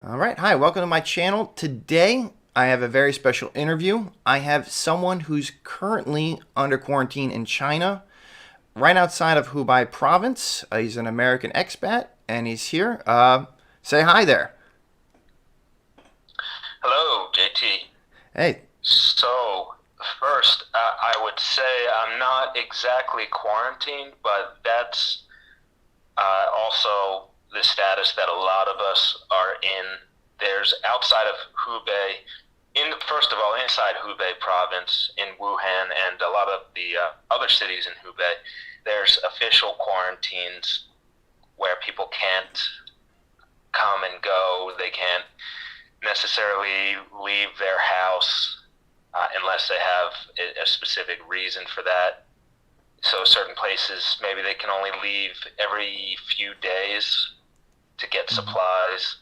All right. Hi, welcome to my channel. Today, I have a very special interview. I have someone who's currently under quarantine in China, right outside of Hubei province. He's an American expat, and he's here. Say hi there. Hello, JT. Hey. So, first, I would say I'm not exactly quarantined, but that's also the status that a lot of us are in. There's outside of Hubei, first of all, inside Hubei province in Wuhan and a lot of the other cities in Hubei, there's official quarantines where people can't come and go. They can't necessarily leave their house unless they have a specific reason for that. So certain places, maybe they can only leave every few days to get Mhm. supplies.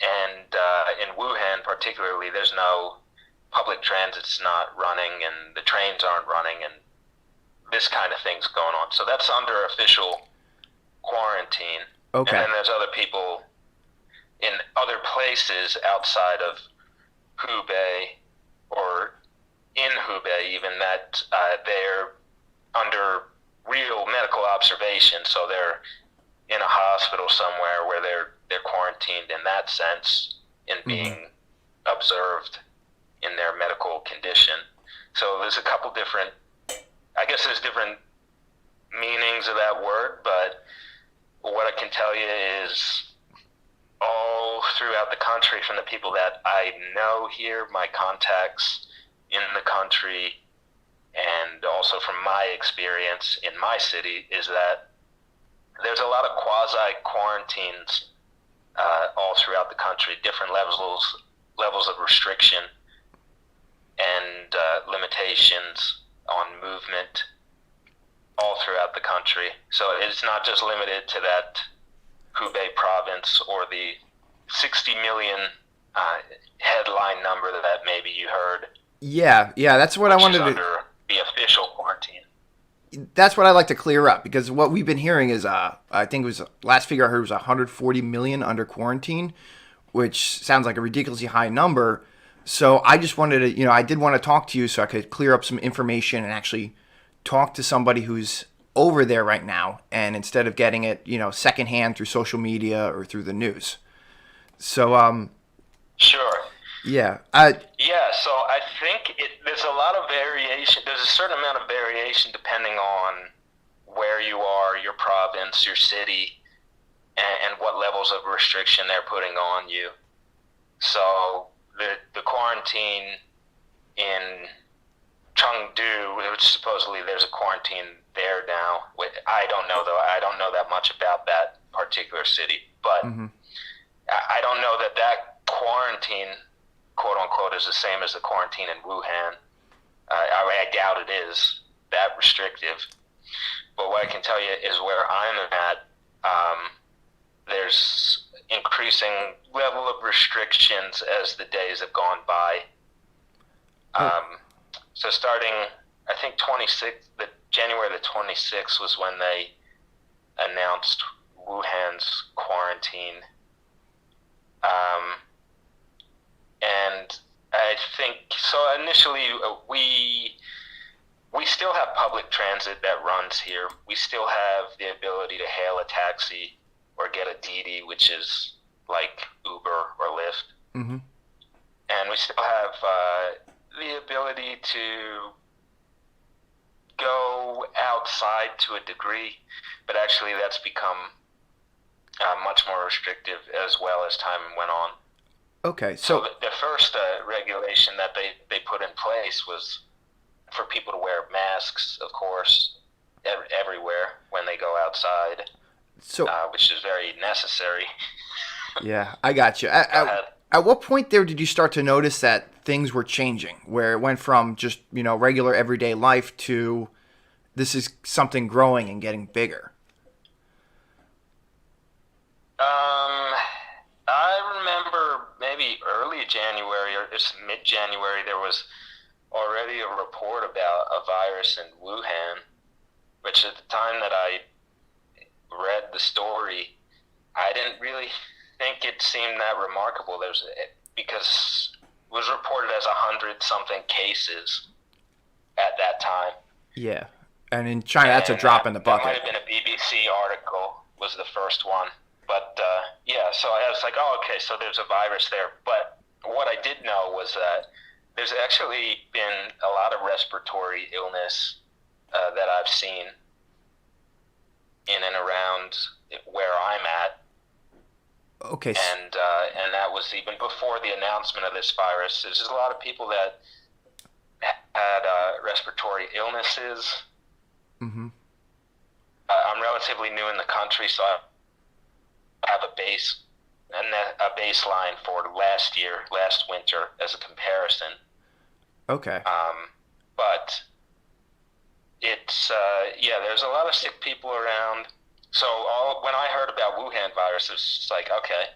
And in Wuhan, particularly, there's no public transit's not running, and the trains aren't running, and this kind of thing's going on. So that's under official quarantine. And Okay. then there's other people in other places outside of Hubei or in Hubei, even that they're under real medical observation. So they're in a hospital somewhere where they're quarantined in that sense and Hmm. being observed in their medical condition. So there's a couple different, I guess there's different meanings of that word, but what I can tell you is all throughout the country from the people that I know here, my contacts in the country, and also from my experience in my city, is that there's a lot of quasi quarantines all throughout the country, different levels of restriction and limitations on movement all throughout the country. So it's not just limited to that Hubei province or the 60 million uh, headline number that maybe you heard, Yeah, that's what I which is wanted to. under the official quarantine. That's what I like to clear up because what we've been hearing is, I think it was last figure I heard was 140 million under quarantine, which sounds like a ridiculously high number. So I just wanted to, I did want to talk to you so I could clear up some information and actually talk to somebody who's over there right now, and instead of getting it, secondhand through social media or through the news. So, Sure. yeah, Yeah, so I think there's a lot of variation. There's a certain amount of variation depending on where you are, your province, your city, and what levels of restriction they're putting on you. So the quarantine in Chengdu, which supposedly there's a quarantine there now. I don't know though. I don't know that much about that particular city, but hmm I don't know that that quarantine, quote unquote, is the same as the quarantine in Wuhan. I doubt it is that restrictive. But what I can tell you is where I'm at, there's increasing level of restrictions as the days have gone by. oh, Um, so starting, I think 26, the January the 26th was when they announced Wuhan's quarantine. Um, and I think so. Initially, we still have public transit that runs here. We still have the ability to hail a taxi or get a Didi, which is like Uber or Lyft, hmm and we still have the ability to go outside to a degree, but actually that's become much more restrictive as well as time went on. okay. So So, the first regulation that they put in place was for people to wear masks, of course, everywhere when they go outside, so which is very necessary. yeah, I got you. Go ahead. At what point there did you start to notice that things were changing, where it went from just, regular everyday life to this is something growing and getting bigger? I remember maybe early January or it's mid January, there was already a report about a virus in Wuhan, which at the time that I read the story, I didn't really think it seemed that remarkable. Because it was reported as 100 something cases at that time. Yeah. And in China, that's a And drop in the that might bucket. have been a BBC article, was the first one. But yeah, so I was like, oh, okay, so there's a virus there. But what I did know was that there's actually been a lot of respiratory illness that I've seen in and around where I'm at. Okay. And that was even before the announcement of this virus. There's just a lot of people that had respiratory illnesses. Mm-hmm. I'm relatively new in the country, so I have a baseline for last winter as a comparison. Okay. But it's yeah, there's a lot of sick people around. So when I heard about Wuhan virus, it's like, okay,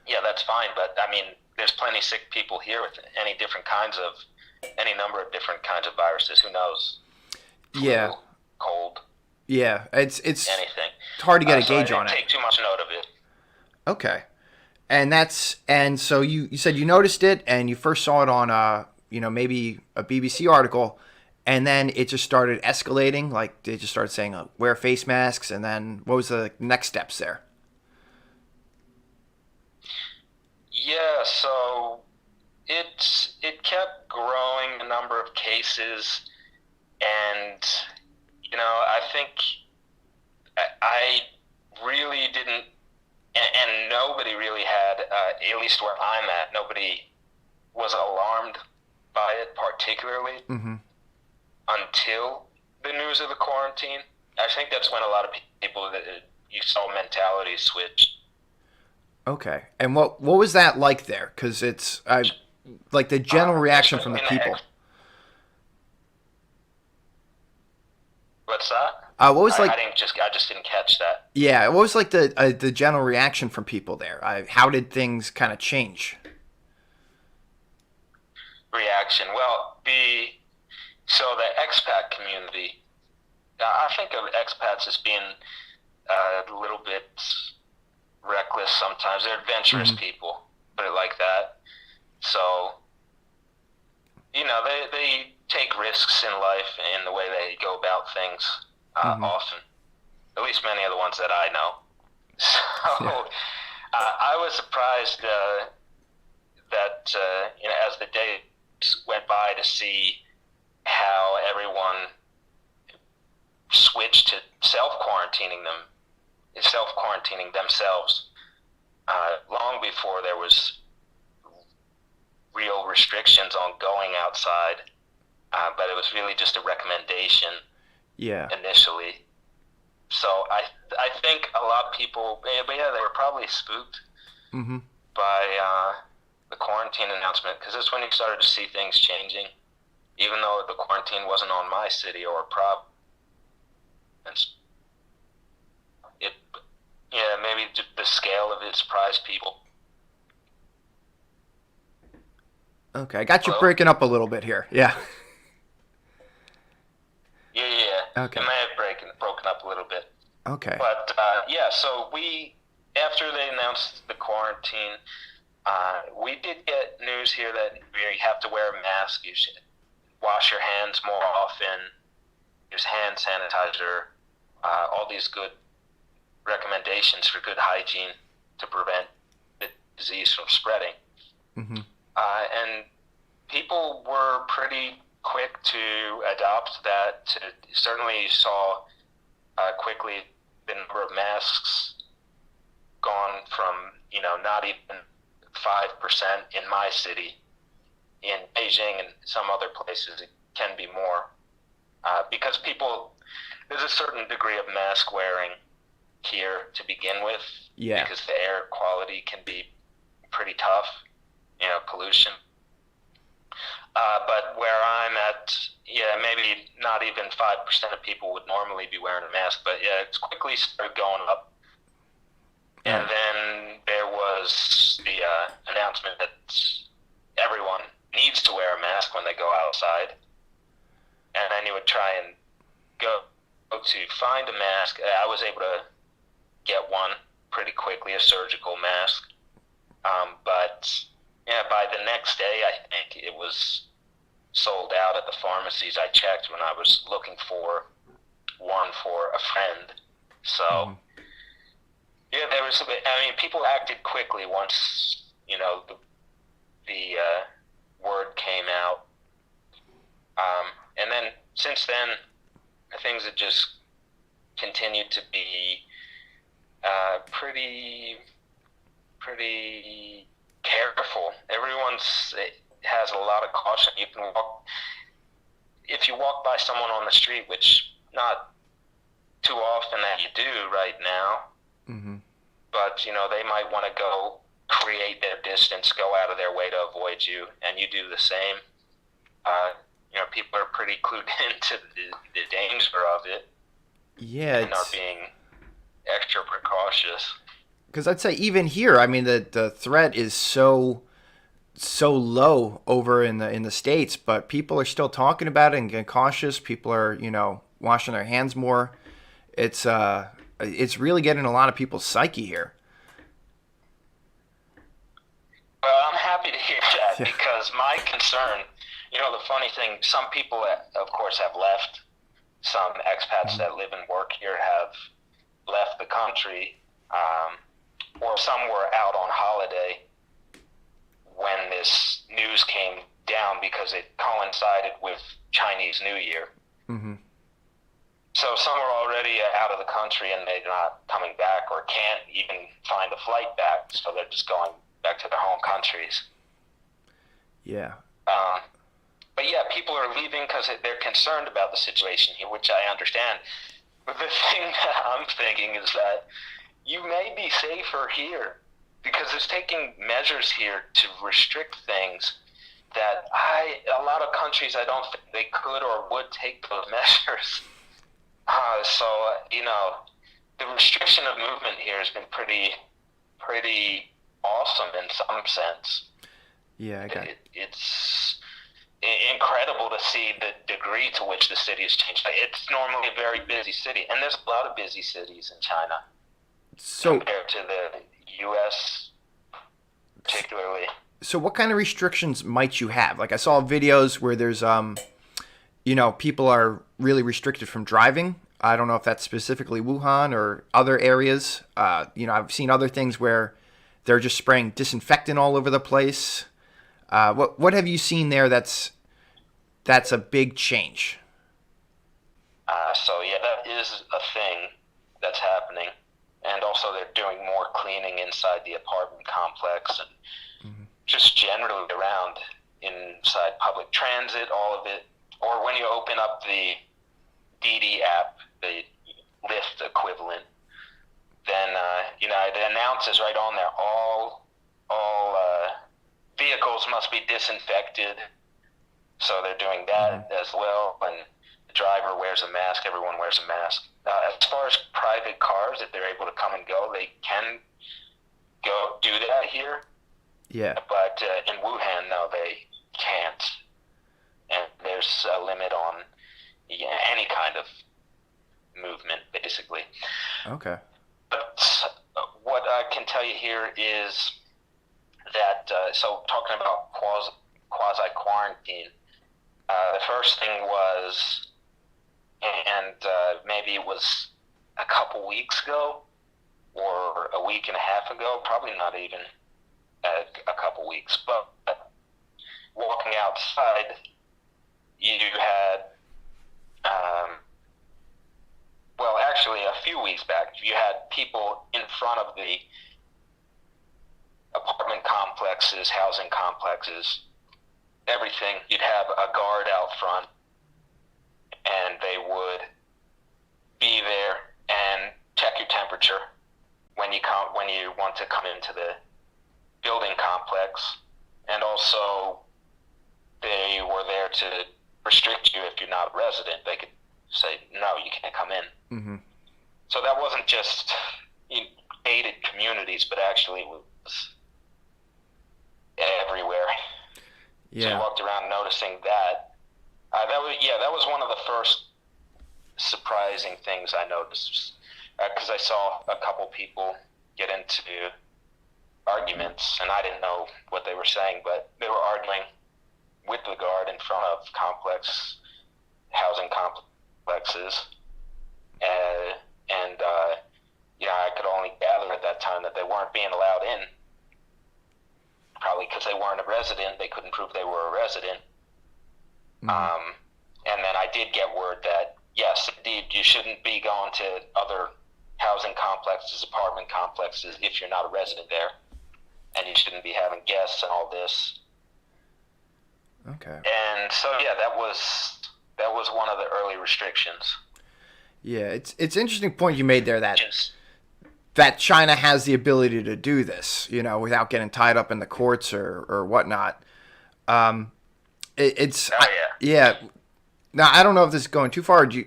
yeah, that's fine. But I mean, there's plenty sick people here with any number of different kinds of viruses. Who knows? Yeah. Flu, cold. Yeah. It's anything. It's hard to get a So gauge I on didn't it. take too much note of it. Okay. And so you said you noticed it and you first saw it on maybe a BBC article, and then it just started escalating. Like they just started saying wear face masks, and then what was the next steps there? Yeah, so it kept growing, the number of cases, and I think I really didn't, and nobody really had, at least where I'm at, nobody was alarmed by it particularly Mm-hmm. until the news of the quarantine. I think that's when a lot of people you saw mentality switch. Okay. And what was that like there? Because it's like the general reaction from the people. What's that? What was like? I just didn't catch that. Yeah. What was like the general reaction from people there? How did things kind of change? Reaction. Well, the expat community. I think of expats as being a little bit reckless sometimes. They're adventurous people, put it like that. So, they take risks in life in the way they go about things often. At least many of the ones that I know. So, Yeah. I was surprised that as the days went by, to see how everyone switched to self-quarantining themselves long before there was real restrictions on going outside, but it was really just a recommendation Yeah. initially. So I think a lot of people, but yeah, they were probably spooked Mm-hmm. by the quarantine announcement, because that's when you started to see things changing, even though the quarantine wasn't on my city or province. Maybe the scale of it surprised people. Okay. I got you Hello? breaking up a little bit here. Yeah. Yeah. Okay. It may have broken up a little bit. Okay. But yeah, so after they announced the quarantine, we did get news here that you have to wear a mask. You should wash your hands more often. Use hand sanitizer. All these good recommendations for good hygiene to prevent the disease from spreading. Mm-hmm. And people were pretty quick to adopt that. Certainly saw quickly the number of masks gone from, not even 5% in my city. In Beijing and some other places, it can be more. Because there's a certain degree of mask wearing here to begin with. Yeah. Because the air quality can be pretty tough, pollution. But where I'm at, maybe not even 5% of people would normally be wearing a mask, but yeah, it's quickly started going up. And then there was the announcement that everyone needs to wear a mask when they go outside. And then you would try and go to find a mask. I was able to get one pretty quickly, a surgical mask. But yeah, by the next day, I think it was sold out at the pharmacies I checked when I was looking for one for a friend. So yeah, there was. I mean, people acted quickly once the word came out, and then since then, things have just continued to be pretty careful. Everyone's has a lot of caution. You can walk if you walk by someone on the street, which not too often that you do right now. But they might want to go create their distance, go out of their way to avoid you, and you do the same. People are pretty clued into the danger of it. Yeah, and are being extra precautious. Because I'd say even here, I mean, the threat is so low over in the States, but people are still talking about it and getting cautious. People are washing their hands more. It's really getting a lot of people's psyche here. Well, I'm happy to hear that because my concern, the funny thing, some people, of course, have left. Some expats that live and work here have left the country, or some were out on holiday when this news came down because it coincided with Chinese New Year. So some are already out of the country and they're not coming back or can't even find a flight back, so they're just going back to their home countries. Yeah. But yeah, people are leaving because they're concerned about the situation here, which I understand. But the thing that I'm thinking is that you may be safer here because it's taking measures here to restrict things that a lot of countries, I don't think they could or would take those measures. So the restriction of movement here has been pretty awesome in some sense. Yeah, I got it. It's incredible to see the degree to which the city has changed. It's normally a very busy city, and there's a lot of busy cities in China compared to the U.S. particularly. So what kind of restrictions might you have? Like I saw videos where there's people are really restricted from driving. I don't know if that's specifically Wuhan or other areas. I've seen other things where they're just spraying disinfectant all over the place. What have you seen there that's a big change? So yeah, that is a thing that's happening. And also they're doing more cleaning inside the apartment complex and just generally around inside public transit, all of it. Or when you open up the Didi app, the Lyft equivalent, then it announces right on there all vehicles must be disinfected. So they're doing that as well, and the driver wears a mask. Everyone wears a mask. As far as private cars, if they're able to come and go, they can go do that here. Yeah. But in Wuhan, no, they can't. And there's a limit on any kind of movement, basically. Okay. But what I can tell you here is that, so talking about quasi-quarantine, the first thing was, and maybe it was a couple weeks ago or a week and a half ago, probably not even a couple weeks, but walking outside, you had, actually a few weeks back, you had people in front of the apartment complexes, housing complexes, everything. You'd have a guard out front, and they would be there and check your temperature when you want to come into the building complex, and also they were there to restrict you if you're not a resident. They could say, no, you can't come in. So that wasn't just gated communities, but actually it was everywhere. Yeah. So I walked around noticing that. That was one of the first surprising things I noticed, because I saw a couple people get into arguments, and I didn't know what they were saying, but they were arguing with the guard in front of housing complexes, and I could only gather at that time that they weren't being allowed in, probably because they weren't a resident. They couldn't prove they were a resident. Mm-hmm. And then I did get word that, yes, indeed, you shouldn't be going to other housing complexes, apartment complexes, if you're not a resident there. And you shouldn't be having guests and all this. Okay. And so, yeah, that was one of the early restrictions. Yeah, it's an interesting point you made there that China has the ability to do this, without getting tied up in the courts or whatnot. Yeah. Now, I don't know if this is going too far. Do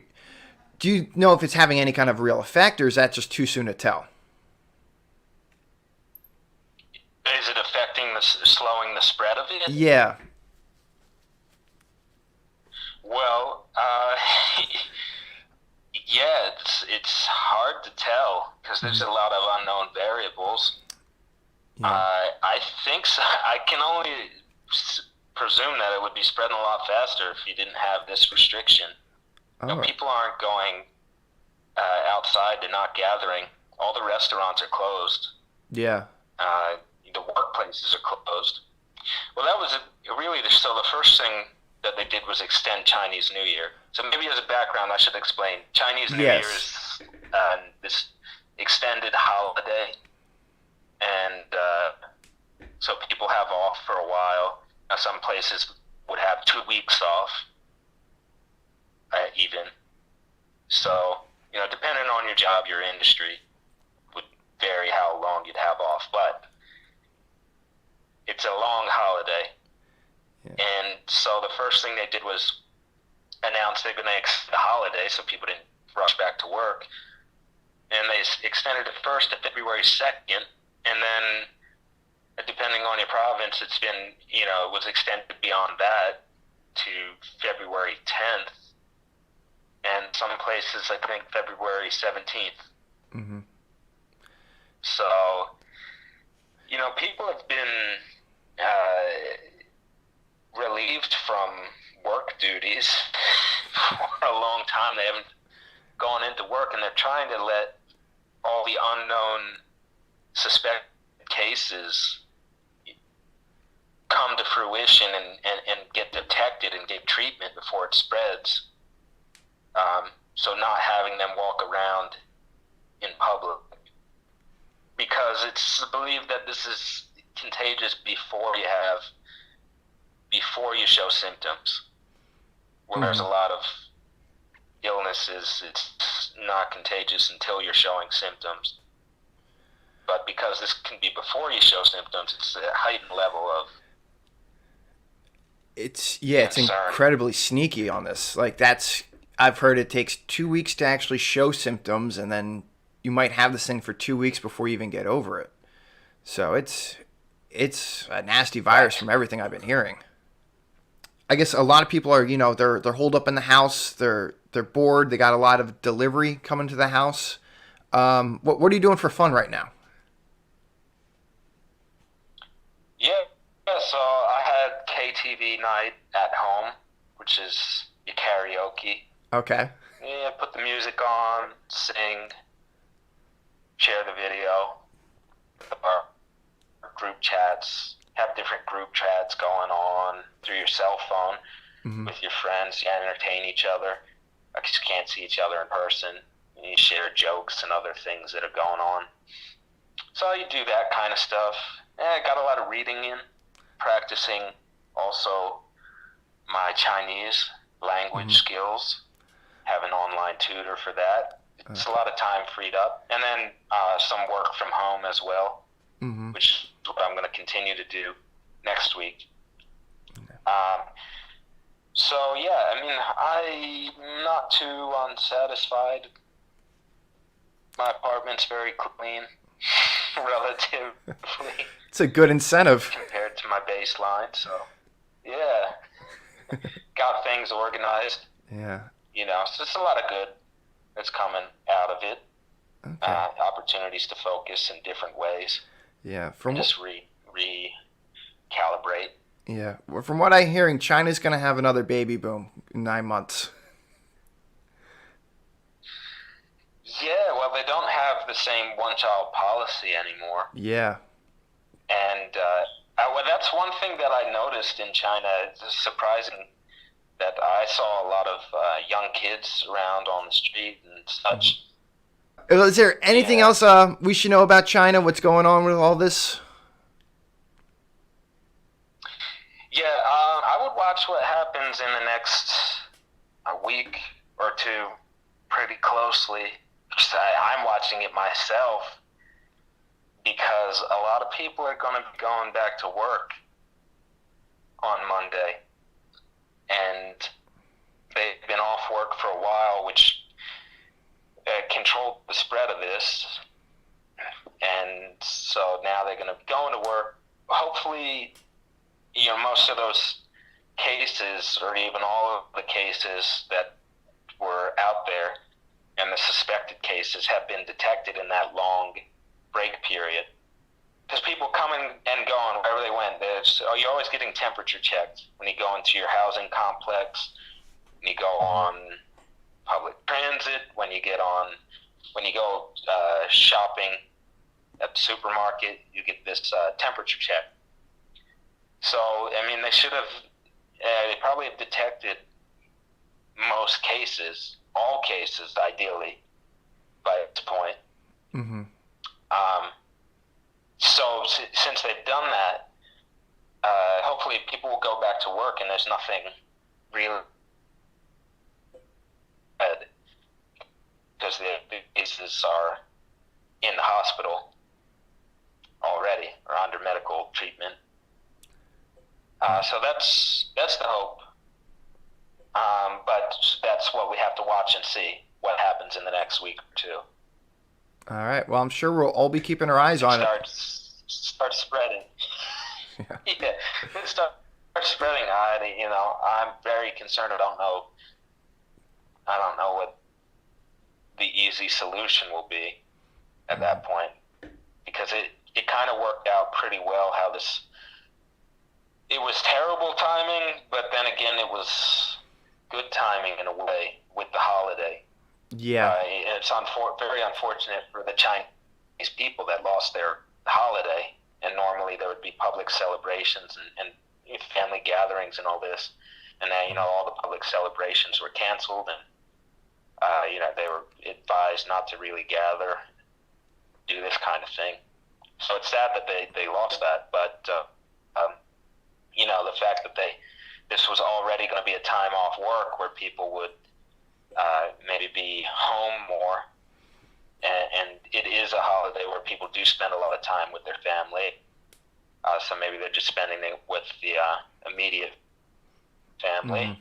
you know if it's having any kind of real effect, or is that just too soon to tell? Is it affecting slowing the spread of it? Yeah. Well, yeah, it's hard to tell because there's a lot of unknown variables. Yeah. I think so. I can only presume that it would be spreading a lot faster if you didn't have this restriction. People aren't going outside. They're not gathering. All the restaurants are closed. Yeah. The workplaces are closed. Well, that was so the first thing that they did was extend Chinese New Year. So maybe as a background, I should explain. Chinese New Year is this extended holiday, and so people have off for a while. Now, some places would have 2 weeks off, even. So, depending on your job, your industry, would vary how long you'd have off. But it's a long holiday. Yeah. And so the first thing they did was announce they're going to extend the holiday so people didn't rush back to work. And they extended it first to February 2nd, and then depending on your province, it's been, it was extended beyond that to February 10th, and some places, I think, February 17th. Mm-hmm. So, people have been relieved from work duties for a long time. They haven't gone into work, and they're trying to let all the unknown suspected cases come to fruition and get detected and get treatment before it spreads. So not having them walk around in public, because it's believed that this is contagious before you show symptoms. Whereas a lot of illnesses, it's not contagious until you're showing symptoms. But because this can be before you show symptoms, it's a heightened level of It's incredibly sneaky on this. I've heard it takes 2 weeks to actually show symptoms, and then you might have this thing for 2 weeks before you even get over it. So it's a nasty virus from everything I've been hearing. I guess a lot of people are, they're holed up in the house. They're bored. They got a lot of delivery coming to the house. What are you doing for fun right now? Yeah, so I had KTV night at home, which is your karaoke. Okay. Yeah, put the music on, sing, share the video, our group chats, have different group chats going on through your cell phone with your friends. You entertain each other. I just can't see each other in person. You share jokes and other things that are going on. So you do that kind of stuff. I got a lot of reading in, practicing also my Chinese language skills. Have an online tutor for that. It's a lot of time freed up. And then some work from home as well, which is what I'm going to continue to do next week. Okay. So, yeah, I'm not too unsatisfied. My apartment's very clean, relatively. It's a good incentive. Compared to my baseline, so, yeah. Got things organized. Yeah. So it's a lot of good that's coming out of it. Okay. Opportunities to focus in different ways Yeah. and just recalibrate. Yeah. Well, from what I'm hearing, China's going to have another baby boom in 9 months. Yeah, well, they don't have the same one-child policy anymore, Yeah. and well, that's one thing that I noticed in China. It's surprising that I saw a lot of young kids around on the street and such. Is there anything Yeah. else we should know about China? What's going on with all this? Yeah, I would watch what happens in the next week or two pretty closely. I'm watching it myself because a lot of people are going to be going back to work on Monday, and they've been off work for a while, which controlled the spread of this. And so now they're going to be going to work. Hopefully, most of those cases, or even all of the cases that were out there, and the suspected cases have been detected in that long break period. Because people coming and going wherever they went, you're always getting temperature checked when you go into your housing complex, when you go on public transit, when you go shopping at the supermarket, you get this temperature check. So, I mean, they probably have detected most cases, all cases, ideally, by this point. Mm-hmm. So, since they've done that, hopefully people will go back to work and there's nothing really bad because the cases are in the hospital already or under medical treatment. So that's the hope. But that's what we have to watch and see what happens in the next week or two. All right. Well, I'm sure we'll all be keeping our eyes on it. Start spreading. Yeah. Yeah, start spreading. I'm very concerned. I don't know what the easy solution will be at that point, because it kind of worked out pretty well how this. It was terrible timing, but then again, it was good timing in a way with the holiday. Yeah. It's very unfortunate for the Chinese people that lost their holiday, and normally there would be public celebrations and family gatherings and all this, and then all the public celebrations were canceled, and they were advised not to really gather, do this kind of thing. So it's sad that they lost that, but the fact that this was already going to be a time off work where people would maybe be home more, and it is a holiday where people do spend a lot of time with their family, so maybe they're just spending it with the immediate family,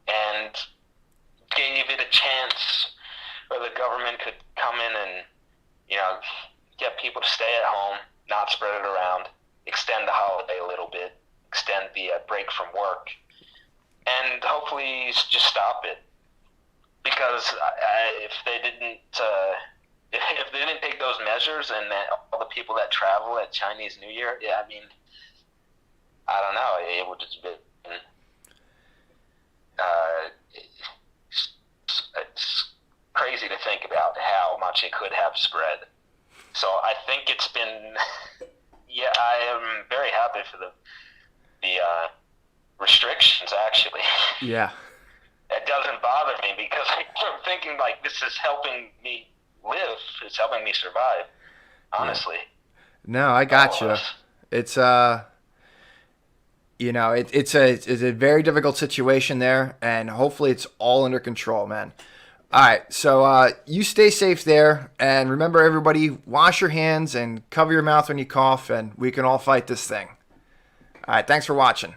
and gave it a chance where the government could come in and get people to stay at home, not spread it around, extend the holiday a little bit, extend the break from work, and hopefully just stop it. Because if they didn't take those measures, and all the people that travel at Chinese New Year, I don't know, it would just be. It's crazy to think about how much it could have spread. So I think it's been. Yeah, I am very happy for the restrictions, actually. Yeah. It doesn't bother me because I'm thinking like this is helping me live. It's helping me survive. Honestly. No, I got you. It's it's a very difficult situation there, and hopefully it's all under control, man. All right, so you stay safe there, and remember, everybody, wash your hands and cover your mouth when you cough, and we can all fight this thing. All right, thanks for watching.